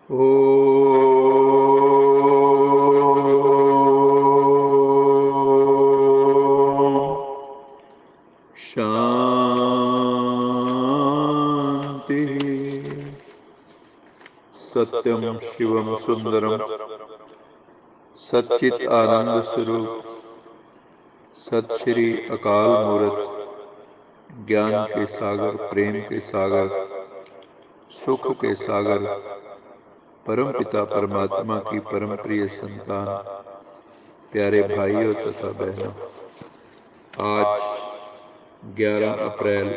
शांति। सत्यम शिवम सुंदरम सच्चित आनंद स्वरूप सत श्री अकाल मूर्त ज्ञान के सागर, प्रेम के सागर, सुख के सागर, परम पिता परमात्मा की परम प्रिय संतान, प्यारे भाइयों तथा बहनों, आज 11 अप्रैल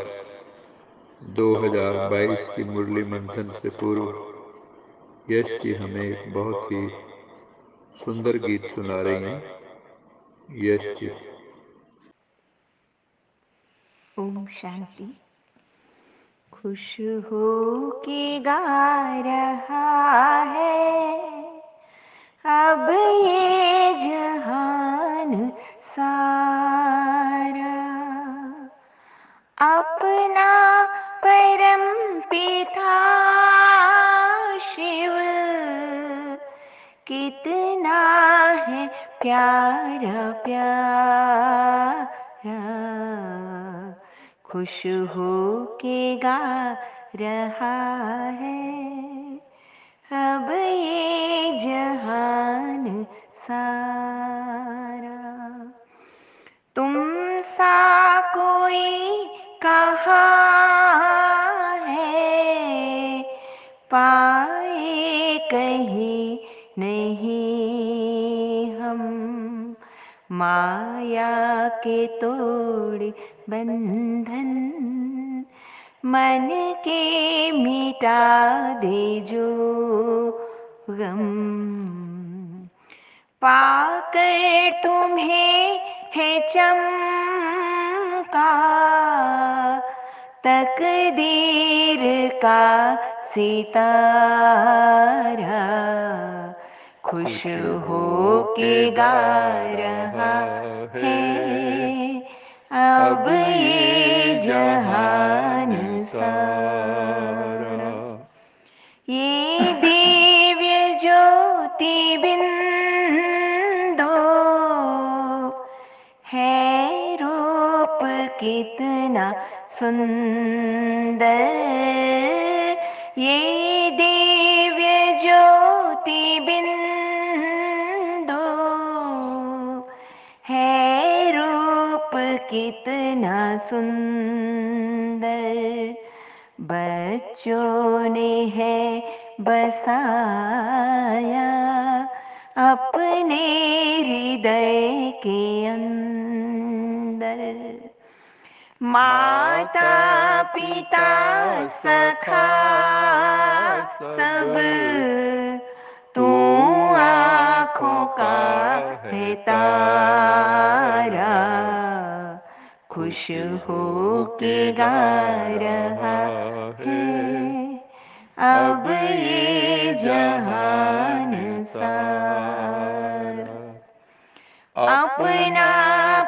2022 की मुरली मंथन से पूर्व यश जी हमें एक बहुत ही सुंदर गीत सुना रही हैं। यश जी। ओम शांति। खुश हो के गा रहा है अब ये जहान सारा, अपना परम पिता शिव कितना है प्यारा प्यारा। खुश हो के गा रहा है अब ये जहान सारा। तुम सा कोई कहाँ है पाए कहीं नहीं हम, माया के तोड़ बंधन मन के मिटा दे जो गम। पाकर तुम्हें है चमका तकदीर का सितारा, खुश हो के गा रहा है अब ये जहान सारा। ये दिव्य ज्योति बिंदु है रूप कितना सुंदर, ये दिव्य ज्योति बिंदु है रूप कितना सुंदर। बच्चों ने है बसाया अपने हृदय के अंदर, माता पिता सखा सब तू आँखों का है तारा, खुश हो के गा रहा है अब ये जहान सारा। अपना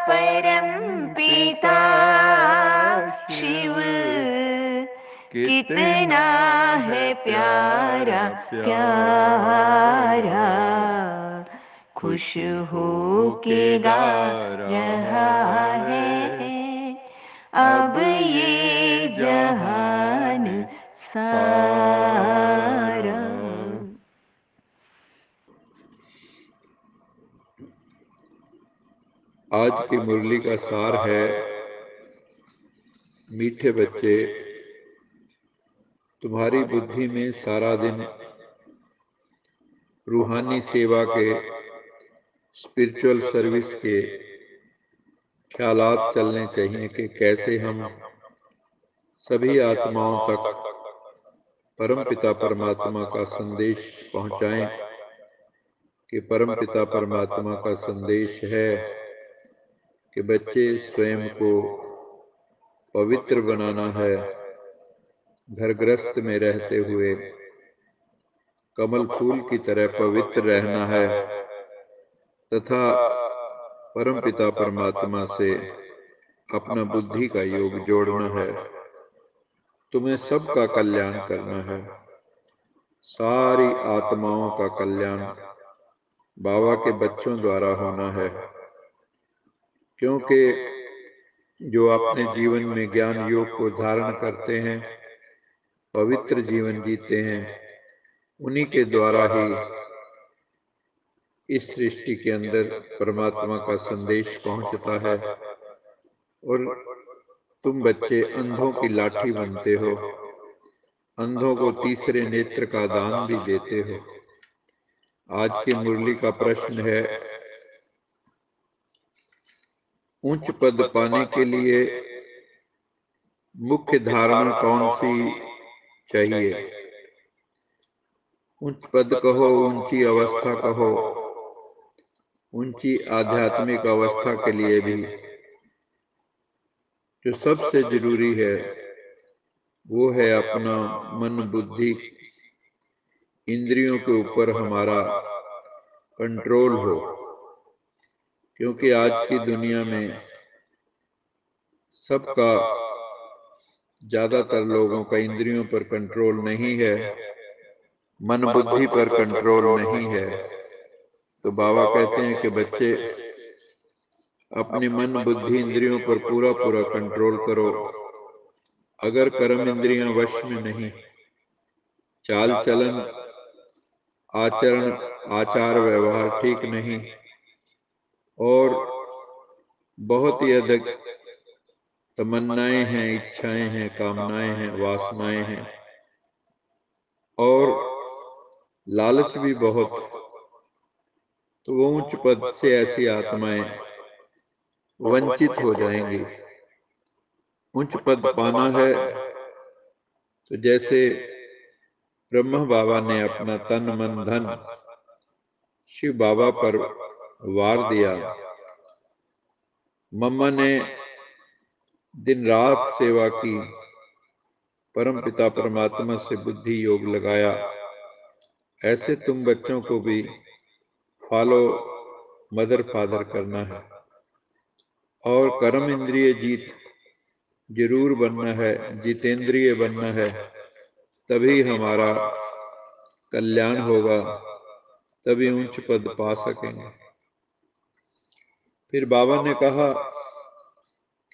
परम पिता शिव कितना है प्यारा प्यारा, खुश हो के गा रहा है अब ये जहान सारा। आज की मुरली का सार है, मीठे बच्चे, तुम्हारी बुद्धि में सारा दिन रूहानी सेवा के, स्पिरिचुअल सर्विस के ख्यालात चलने चाहिए कि कैसे हम सभी आत्माओं तक परम पिता परमात्मा का संदेश पहुंचाएं, कि परम पिता परमात्मा का संदेश है कि बच्चे स्वयं को पवित्र बनाना है, घर गृहस्थ में रहते हुए कमल फूल की तरह पवित्र रहना है तथा परम पिता परमात्मा से अपना बुद्धि का योग जोड़ना है। तुम्हें सबका कल्याण करना है। सारी आत्माओं का कल्याण बाबा के बच्चों द्वारा होना है, क्योंकि जो अपने जीवन में ज्ञान योग को धारण करते हैं, पवित्र जीवन जीते हैं, उन्हीं के द्वारा ही इस सृष्टि के अंदर परमात्मा का संदेश पहुंचता है। और तुम बच्चे अंधों की लाठी बनते हो, अंधों को तीसरे नेत्र का दान भी देते हो। आज की मुरली का प्रश्न है, उच्च पद पाने के लिए मुख्य धारणा कौन सी चाहिए? उच्च पद कहो, ऊंची अवस्था कहो, ऊंची आध्यात्मिक अवस्था के लिए भी जो सबसे जरूरी है वो है अपना मन बुद्धि इंद्रियों के ऊपर हमारा कंट्रोल हो। क्योंकि आज की दुनिया में सबका, ज्यादातर लोगों का इंद्रियों पर कंट्रोल नहीं है, मन बुद्धि पर कंट्रोल नहीं है। तो बाबा कहते हैं कि बच्चे अपने मन बुद्धि इंद्रियों पर पूरा पूरा कंट्रोल करो। अगर कर्म इंद्रियां वश में नहीं, चाल चलन आचरण आचार व्यवहार ठीक नहीं, और बहुत ही अधिक तमन्नाएं हैं, इच्छाएं हैं, कामनाएं हैं, वासनाएं हैं, और लालच भी बहुत, तो वो उच्च पद से ऐसी आत्माएं वंचित हो जाएंगी। उच्च पद पाना है तो जैसे ब्रह्मा बाबा ने अपना तन मन धन शिव बाबा पर वार दिया, मम्मा ने दिन रात सेवा की, परम पिता परमात्मा से बुद्धि योग लगाया, ऐसे तुम बच्चों को भी फॉलो मदर फादर करना है। और कर्म इंद्रिय जीत जरूर बनना है, जितेंद्रिय बनना है, तभी हमारा कल्याण होगा, तभी उच्च पद पा सकेंगे। फिर बाबा ने कहा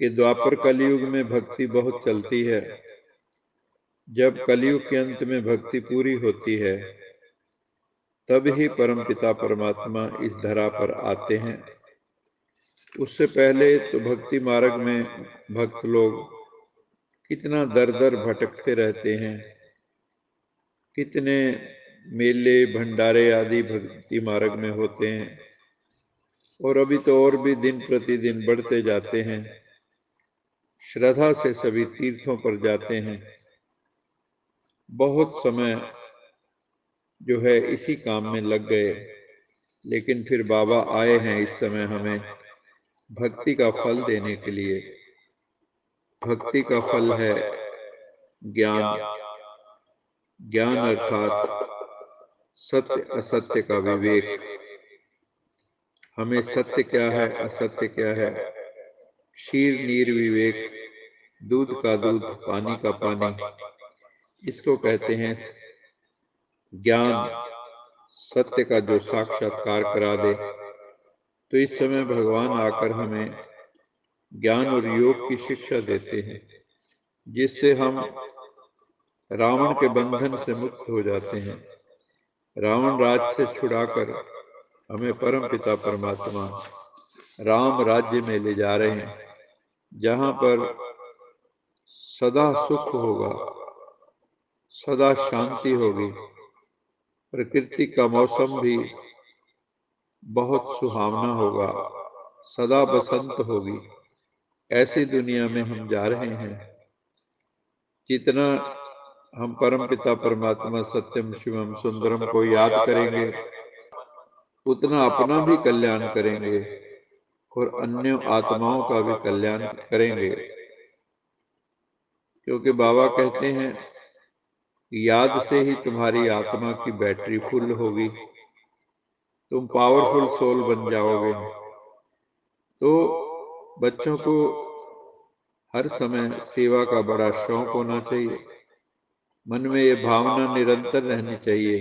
कि द्वापर कलयुग में भक्ति बहुत चलती है, जब कलयुग के अंत में भक्ति पूरी होती है तब ही परम पिता परमात्मा इस धरा पर आते हैं। उससे पहले तो भक्ति मार्ग में भक्त लोग कितना दर दर भटकते रहते हैं, कितने मेले भंडारे आदि भक्ति मार्ग में होते हैं, और अभी तो और भी दिन प्रतिदिन बढ़ते जाते हैं। श्रद्धा से सभी तीर्थों पर जाते हैं। बहुत समय जो है इसी काम में लग गए, लेकिन फिर बाबा आए हैं इस समय हमें भक्ति का फल देने के लिए। भक्ति का फल है ज्ञान। ज्ञान अर्थात सत्य असत्य का विवेक। हमें सत्य क्या है, असत्य क्या है, क्षीर नीर विवेक, दूध का दूध, पानी का पानी, इसको कहते हैं ज्ञान। सत्य का जो साक्षात्कार करा दे। तो इस समय भगवान आकर हमें ज्ञान और योग की शिक्षा देते हैं, जिससे हम रावण के बंधन से मुक्त हो जाते हैं। रावण राज से छुड़ाकर हमें परम पिता परमात्मा राम राज्य में ले जा रहे हैं, जहां पर सदा सुख होगा, सदा शांति होगी, प्रकृति का मौसम भी बहुत सुहावना होगा, सदा बसंत होगी। ऐसी दुनिया में हम जा रहे हैं। जितना हम परम पिता परमात्मा सत्यम शिवम सुंदरम को याद करेंगे, उतना अपना भी कल्याण करेंगे और अन्य आत्माओं का भी कल्याण करेंगे। क्योंकि बाबा कहते हैं याद से ही तुम्हारी आत्मा की बैटरी फुल होगी, तुम पावरफुल सोल बन जाओगे। तो बच्चों को हर समय सेवा का बड़ा शौक होना चाहिए। मन में ये भावना निरंतर रहनी चाहिए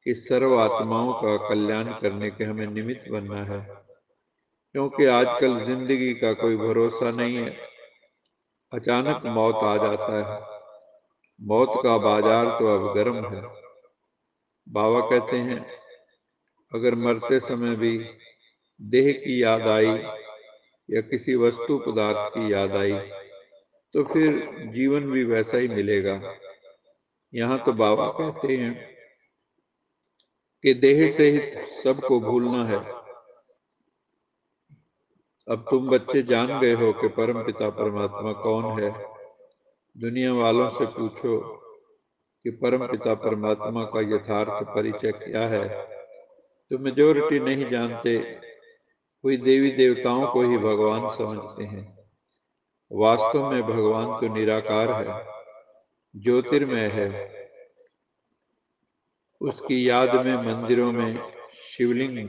कि सर्व आत्माओं का कल्याण करने के हमें निमित्त बनना है, क्योंकि आजकल जिंदगी का कोई भरोसा नहीं है। अचानक मौत आ जाता है। मौत का बाजार तो अब गर्म है। बाबा कहते हैं, अगर मरते समय भी देह की याद आई या किसी वस्तु पदार्थ की याद आई तो फिर जीवन भी वैसा ही मिलेगा। यहाँ तो बाबा कहते हैं कि देह सहित सबको भूलना है। अब तुम बच्चे जान गए हो कि परम पिता परमात्मा कौन है। दुनिया वालों से पूछो कि परम पिता परमात्मा का यथार्थ परिचय क्या है, तो मेजोरिटी नहीं जानते। कोई देवी देवताओं को ही भगवान समझते हैं। वास्तव में भगवान तो निराकार है, ज्योतिर्मय है। उसकी याद में मंदिरों में शिवलिंग,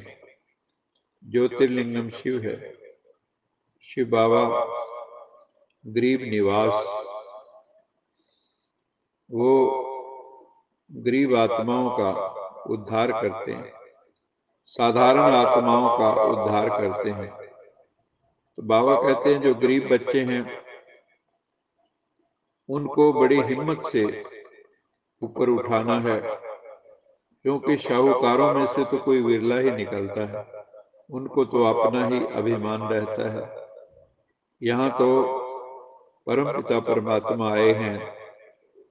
ज्योतिर्लिंगम शिव है। शिव बाबा गरीब निवास, वो गरीब आत्माओं का उद्धार करते हैं, साधारण आत्माओं का उद्धार करते हैं। तो बाबा कहते हैं जो गरीब बच्चे हैं उनको बड़ी हिम्मत से ऊपर उठाना है, क्योंकि शाहूकारों में से तो कोई विरला ही निकलता है। उनको तो अपना ही अभिमान रहता है। यहाँ तो परम पिता परमात्मा आए हैं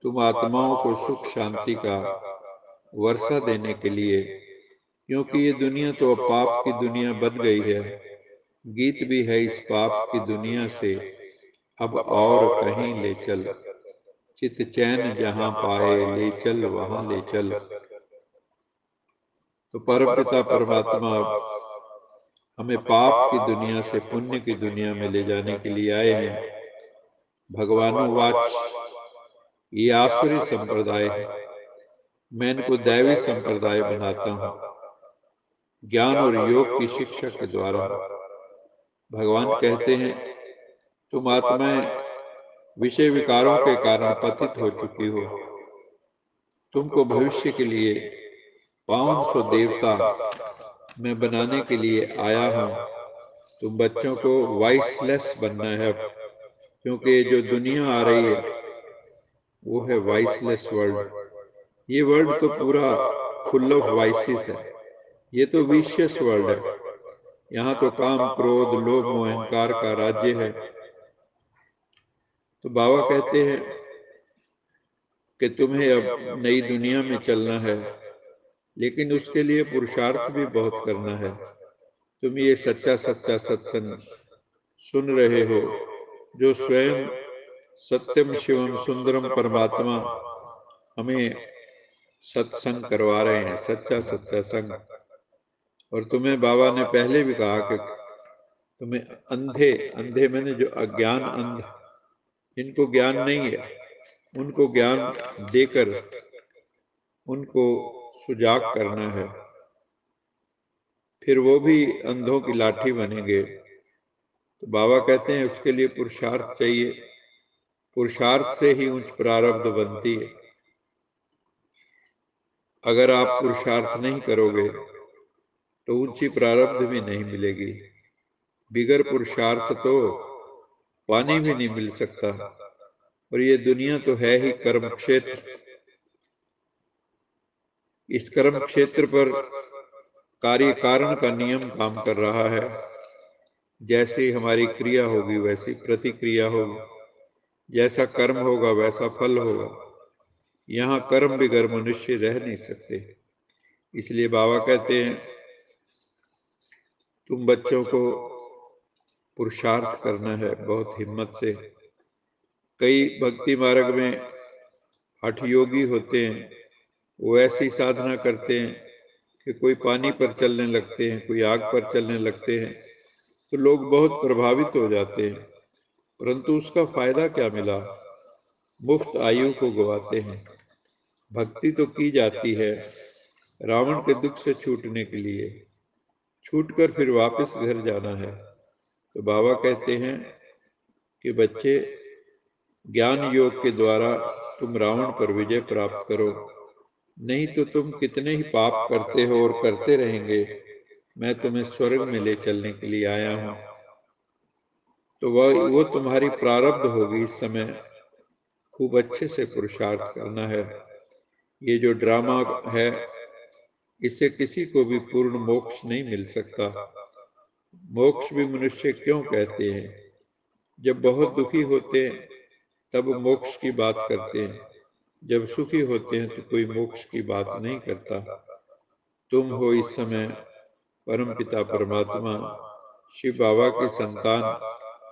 तुम आत्माओं को सुख शांति का वर्षा देने के लिए, क्योंकि ये दुनिया तो अब पाप की दुनिया बन गई है। गीत भी है, इस पाप की दुनिया से अब और कहीं ले चल, चित चैन जहां पाए ले चल वहां ले चल। तो परम पिता परमात्मा हमें पाप की दुनिया से पुण्य की दुनिया में ले जाने के लिए आए हैं। भगवानुवाच, ये आसुरी संप्रदाय है, मैं इनको दैवी संप्रदाय बनाता हूँ। ज्ञान और योग की शिक्षा के द्वारा भगवान कहते हैं तुम आत्माएं विषय विकारों के कारण पतित हो चुकी हो। तुमको भविष्य के लिए 500 देवता मैं बनाने के लिए आया हूँ। तुम बच्चों को वाइसलेस बनना है, क्योंकि जो दुनिया आ रही है वो है वाइसलेस वर्ल्ड। ये वर्ल्ड तो पूरा फुल ऑफ वाइसेस है। ये तो विशियस वर्ल्ड है। यहाँ तो काम क्रोध लोभ मोह अहंकार का राज्य है। तो बाबा कहते हैं कि तुम्हें अब नई दुनिया में चलना है, लेकिन उसके लिए पुरुषार्थ भी बहुत करना है। तुम ये सच्चा सच्चा सत्संग सुन रहे हो, जो स्वयं सत्यम शिवम सुंदरम परमात्मा हमें सत्संग करवा रहे हैं, सच्चा सच्चा संग। और तुम्हें बाबा ने पहले भी कहा कि तुम्हें अंधे, अंधे मैंने जो अज्ञान अंध, जिनको ज्ञान नहीं है उनको ज्ञान देकर उनको सुजाग करना है, फिर वो भी अंधों की लाठी बनेंगे। तो बाबा कहते हैं उसके लिए पुरुषार्थ चाहिए। पुरुषार्थ से ही उच्च प्रारब्ध बनती है। अगर आप पुरुषार्थ नहीं करोगे तो ऊंची प्रारब्ध भी नहीं मिलेगी। बिगर पुरुषार्थ तो पानी भी नहीं मिल सकता। और ये दुनिया तो है ही कर्म क्षेत्र। इस कर्म क्षेत्र पर कार्य कारण का नियम काम कर रहा है। जैसी हमारी क्रिया होगी वैसी प्रतिक्रिया होगी, जैसा कर्म होगा वैसा फल होगा। यहाँ कर्म बिगर मनुष्य रह नहीं सकते। इसलिए बाबा कहते हैं तुम बच्चों को पुरुषार्थ करना है बहुत हिम्मत से। कई भक्ति मार्ग में हठ योगी होते हैं, वो ऐसी साधना करते हैं कि कोई पानी पर चलने लगते हैं, कोई आग पर चलने लगते हैं, तो लोग बहुत प्रभावित हो जाते हैं, परंतु उसका फायदा क्या मिला? मुफ्त आयु को गवाते हैं। भक्ति तो की जाती है रावण के दुख से छूटने के लिए, छूटकर फिर वापस घर जाना है। तो बाबा कहते हैं कि बच्चे ज्ञान योग के द्वारा तुम रावण पर विजय प्राप्त करो, नहीं तो तुम कितने ही पाप करते हो और करते रहेंगे, मैं तुम्हें स्वर्ग में ले चलने के लिए आया हूं। तो वो तुम्हारी प्रारब्ध होगी। इस समय खूब अच्छे से पुरुषार्थ करना है। ये जो ड्रामा है, इससे किसी को भी पूर्ण मोक्ष नहीं मिल सकता। मोक्ष भी मनुष्य क्यों कहते हैं? जब बहुत दुखी होते हैं तब मोक्ष की बात करते हैं, जब सुखी होते हैं तो कोई मोक्ष की बात नहीं करता। तुम हो इस समय परम पिता परमात्मा शिव बाबा की संतान,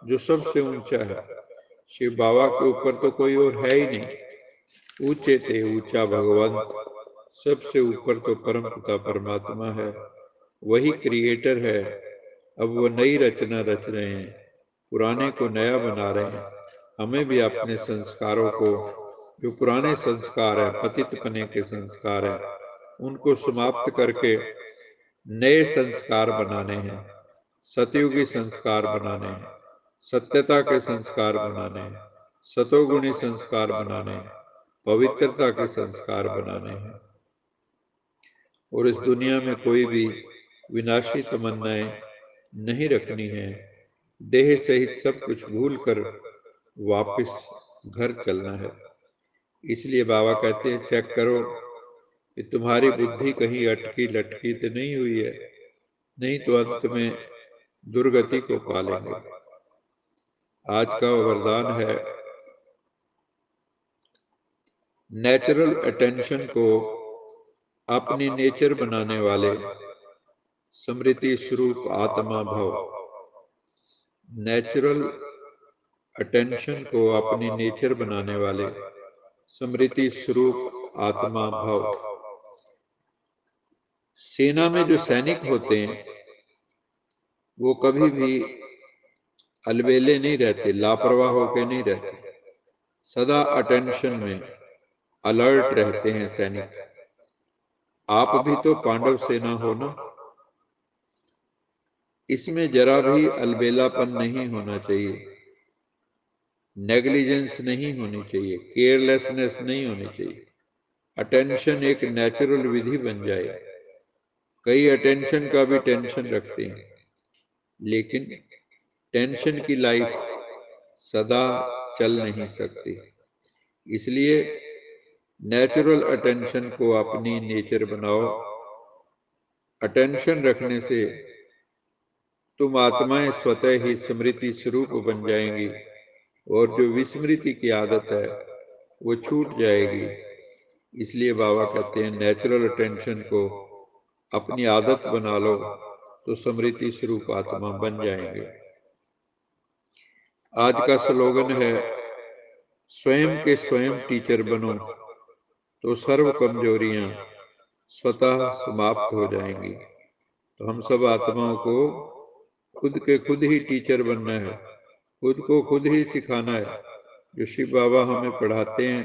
जो सबसे ऊंचा है। शिव बाबा के ऊपर तो कोई और है ही नहीं। ऊंचे थे ऊंचा भगवंत, सबसे ऊपर तो परम पिता परमात्मा है, वही क्रिएटर है। अब वो नई रचना रच रहे हैं, पुराने को नया बना रहे हैं। हमें भी अपने संस्कारों को, जो पुराने संस्कार हैं, पतितपने के संस्कार हैं, उनको समाप्त करके नए संस्कार बनाने हैं, सतयुगी संस्कार बनाने हैं, सत्यता के संस्कार बनाने हैं, सतोगुणी संस्कार बनाने हैं, पवित्रता के संस्कार बनाने हैं। और इस दुनिया में कोई भी विनाशी तमन्नाएं नहीं रखनी है। देह सहित सब कुछ भूलकर वापस घर चलना है। इसलिए बाबा कहते हैं, चेक करो कि तुम्हारी बुद्धि कहीं अटकी लटकी तो नहीं हुई है, नहीं तो अंत में दुर्गति को पालेंगे। आज का वरदान है, नेचुरल अटेंशन को अपनी नेचर बनाने वाले स्मृति स्वरूप आत्मा भव। नेचुरल अटेंशन को अपनी नेचर बनाने वाले स्मृति स्वरूप आत्मा भव। सेना में जो सैनिक होते हैं वो कभी भी अलबेले नहीं रहते, लापरवाह होकर नहीं रहते, सदा अटेंशन में अलर्ट रहते हैं सैनिक। आप भी तो पांडव सेना हो ना। इसमें जरा भी अलबेलापन नहीं होना चाहिए, नेग्लिजेंस नहीं होनी चाहिए, केयरलेसनेस नहीं होनी चाहिए। अटेंशन एक नेचुरल विधि बन जाए। कई अटेंशन का भी टेंशन रखते हैं, लेकिन टेंशन की लाइफ सदा चल नहीं सकती। इसलिए नेचुरल अटेंशन को अपनी नेचर बनाओ। अटेंशन रखने से तुम आत्माएं स्वतः ही स्मृति स्वरूप बन जाएंगी, और जो विस्मृति की आदत है वो छूट जाएगी। इसलिए बाबा कहते हैं, नेचुरल अटेंशन को अपनी आदत बना लो तो स्मृति स्वरूप आत्मा बन जाएंगे। आज का स्लोगन है, स्वयं के स्वयं टीचर बनो तो सर्व कमजोरियां स्वतः समाप्त हो जाएंगी। तो हम सब आत्माओं को खुद के खुद ही टीचर बनना है, खुद को खुद ही सिखाना है। जो शिव बाबा हमें पढ़ाते हैं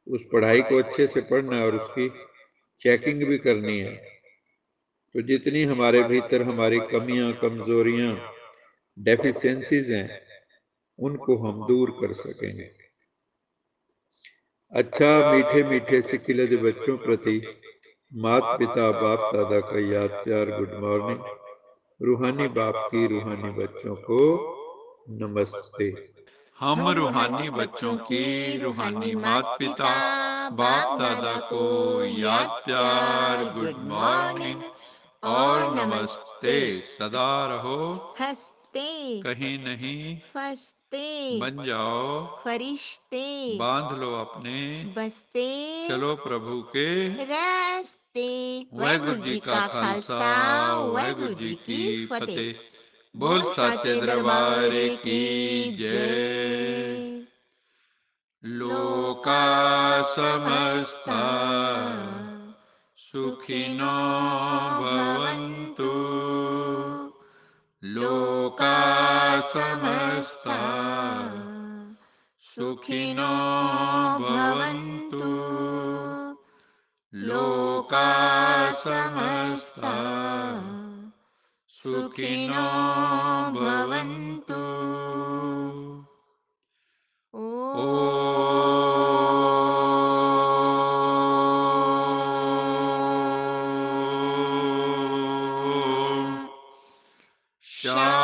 उस पढ़ाई को अच्छे से पढ़ना है और उसकी चेकिंग भी करनी है। तो जितनी हमारे भीतर हमारी कमियां, कमजोरियां, डेफिशिएंसीज हैं, उनको हम दूर कर सकेंगे। अच्छा, मीठे मीठे से खिलते बच्चों प्रति मात पिता बाप दादा का याद प्यार, गुड मॉर्निंग। रूहानी बाप की रूहानी बच्चों को नमस्ते। हम रूहानी बच्चों की रूहानी माता पिता बाप दादा को याद प्यार, गुड मॉर्निंग और नमस्ते। सदा रहो हंसते कहीं नहीं फंसते बन जाओ, फरिश्ते बांध लो अपने बसते चलो प्रभु के रास्ते। वाहेगुरु जी का खालसा, वाहेगुरु जी की फतेह। बोल साचे दरबार की जय। लोका समस्ता सुखिनो भवन्तु, लोका समस्ता सुखिनो भवन्तु, लोका समस्ता सुखिनो भवन्तु। ओ शांति।